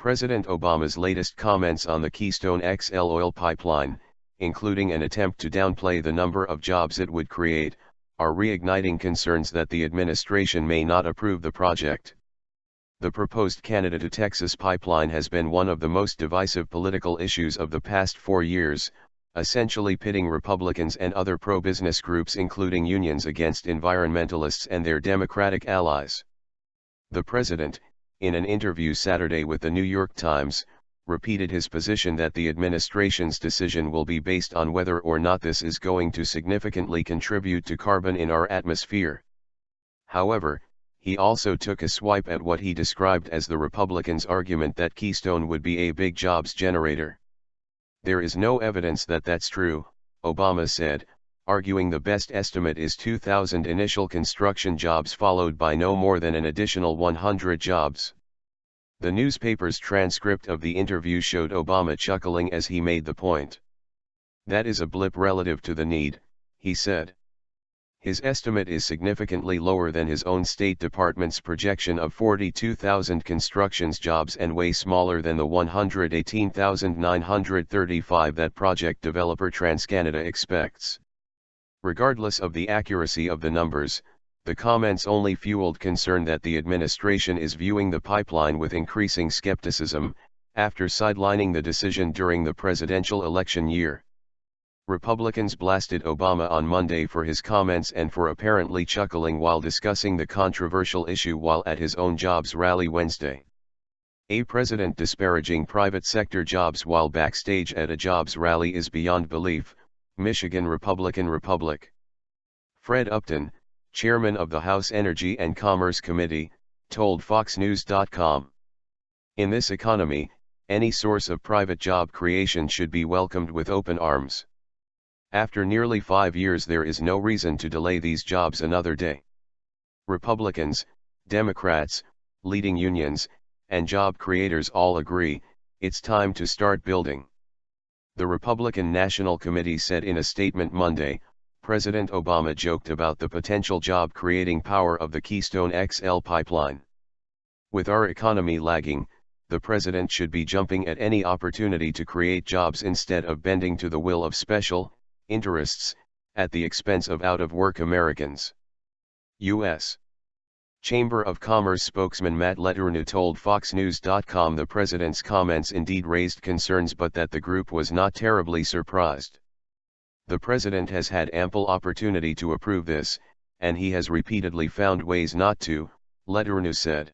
President Obama's latest comments on the Keystone XL oil pipeline, including an attempt to downplay the number of jobs it would create, are reigniting concerns that the administration may not approve the project. The proposed Canada-to-Texas pipeline has been one of the most divisive political issues of the past 4 years, essentially pitting Republicans and other pro-business groups including unions against environmentalists and their Democratic allies. The president, in an interview Saturday with the New York Times, repeated his position that the administration's decision will be based on whether or not this is going to significantly contribute to carbon in our atmosphere. However, he also took a swipe at what he described as the Republicans' argument that Keystone would be a big jobs generator. "There is no evidence that that's true," Obama said, arguing the best estimate is 2,000 initial construction jobs followed by no more than an additional 100 jobs. The newspaper's transcript of the interview showed Obama chuckling as he made the point. "That is a blip relative to the need," he said. His estimate is significantly lower than his own State Department's projection of 42,000 construction jobs and way smaller than the 118,935 that project developer TransCanada expects. Regardless of the accuracy of the numbers, the comments only fueled concern that the administration is viewing the pipeline with increasing skepticism, after sidelining the decision during the presidential election year. Republicans blasted Obama on Monday for his comments and for apparently chuckling while discussing the controversial issue while at his own jobs rally Wednesday. A president disparaging private sector jobs while backstage at a jobs rally is beyond belief, Michigan Republican Republic. Fred Upton, chairman of the House Energy and Commerce Committee, told FoxNews.com. "In this economy, any source of private job creation should be welcomed with open arms. After nearly 5 years there is no reason to delay these jobs another day. Republicans, Democrats, leading unions, and job creators all agree, it's time to start building." The Republican National Committee said in a statement Monday, President Obama joked about the potential job-creating power of the Keystone XL pipeline. "With our economy lagging, the president should be jumping at any opportunity to create jobs instead of bending to the will of special interests, at the expense of out-of-work Americans." U.S. Chamber of Commerce spokesman Matt Letourneau told FoxNews.com the president's comments indeed raised concerns but that the group was not terribly surprised. "The president has had ample opportunity to approve this, and he has repeatedly found ways not to," Letourneau said.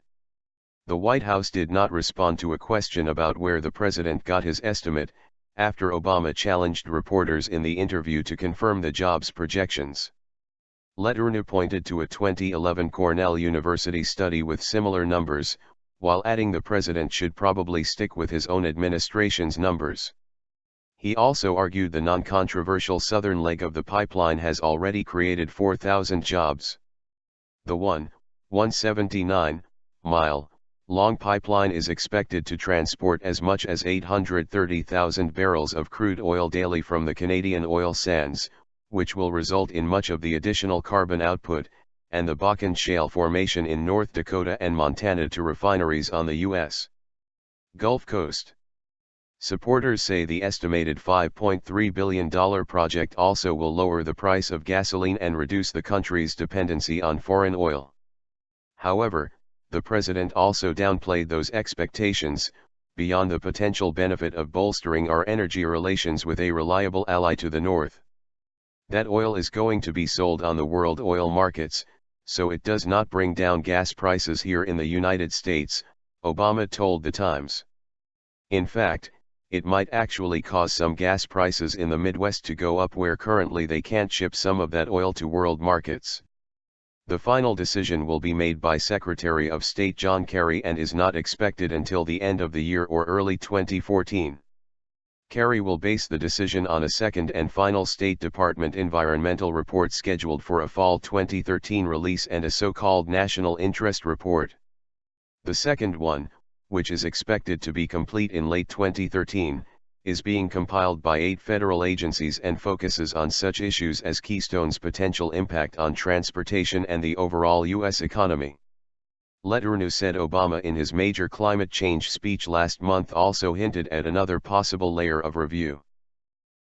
The White House did not respond to a question about where the president got his estimate, after Obama challenged reporters in the interview to confirm the jobs projections. Letourneau pointed to a 2011 Cornell University study with similar numbers, while adding the president should probably stick with his own administration's numbers. He also argued the non-controversial southern leg of the pipeline has already created 4,000 jobs. The 179-mile long pipeline is expected to transport as much as 830,000 barrels of crude oil daily from the Canadian oil sands, which will result in much of the additional carbon output, and the Bakken Shale formation in North Dakota and Montana to refineries on the U.S. Gulf Coast. Supporters say the estimated $5.3 billion project also will lower the price of gasoline and reduce the country's dependency on foreign oil. However, the president also downplayed those expectations, beyond the potential benefit of bolstering our energy relations with a reliable ally to the north. "That oil is going to be sold on the world oil markets, so it does not bring down gas prices here in the United States," Obama told the Times. "In fact, it might actually cause some gas prices in the Midwest to go up where currently they can't ship some of that oil to world markets." The final decision will be made by Secretary of State John Kerry and is not expected until the end of the year or early 2014. Kerry will base the decision on a second and final State Department environmental report scheduled for a fall 2013 release and a so-called national interest report. The second one, which is expected to be complete in late 2013, is being compiled by 8 federal agencies and focuses on such issues as Keystone's potential impact on transportation and the overall U.S. economy. Leternu said Obama in his major climate change speech last month also hinted at another possible layer of review.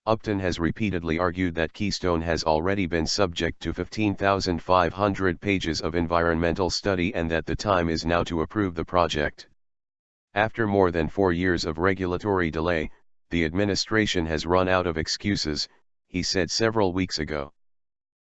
Upton has repeatedly argued that Keystone has already been subject to 15,500 pages of environmental study and that the time is now to approve the project. After more than 4 years of regulatory delay, the administration has run out of excuses, he said several weeks ago.